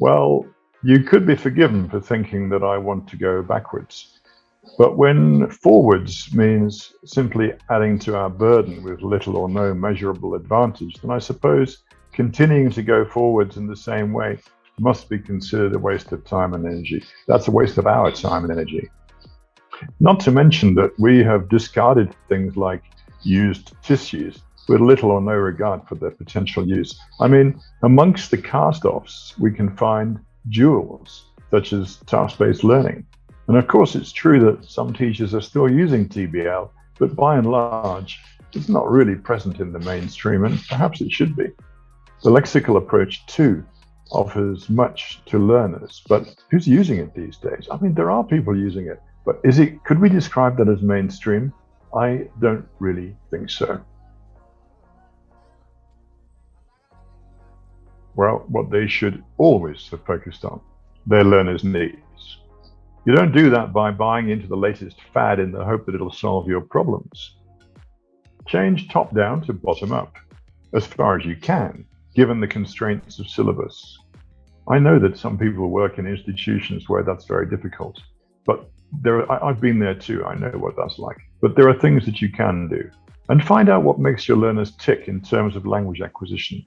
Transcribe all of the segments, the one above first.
Well, you could be forgiven for thinking that I want to go backwards. But when forwards means simply adding to our burden with little or no measurable advantage, then I suppose continuing to go forwards in the same way must be considered a waste of time and energy. That's a waste of our time and energy. Not to mention that we have discarded things like used tissues with little or no regard for their potential use. I mean, amongst the cast-offs, we can find jewels, such as task-based learning. And of course, it's true that some teachers are still using TBL, but by and large, it's not really present in the mainstream, and perhaps it should be. The lexical approach, too, offers much to learners, but who's using it these days? I mean, there are people using it, but could we describe that as mainstream? I don't really think so. Well, what they should always have focused on, their learners' needs. You don't do that by buying into the latest fad in the hope that it'll solve your problems. Change top down to bottom up, as far as you can, given the constraints of syllabus. I know that some people work in institutions where that's very difficult, but I've been there too, I know what that's like. But there are things that you can do. And find out what makes your learners tick in terms of language acquisition.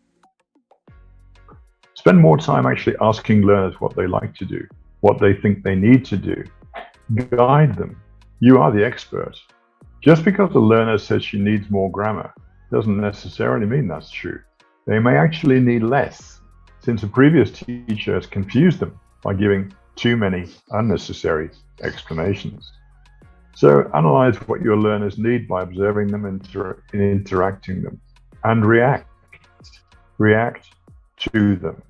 Spend more time actually asking learners what they like to do, what they think they need to do. Guide them. You are the expert. Just because the learner says she needs more grammar doesn't necessarily mean that's true. They may actually need less, since a previous teacher has confused them by giving too many unnecessary explanations. So analyze what your learners need by observing them and interacting them, and react to them.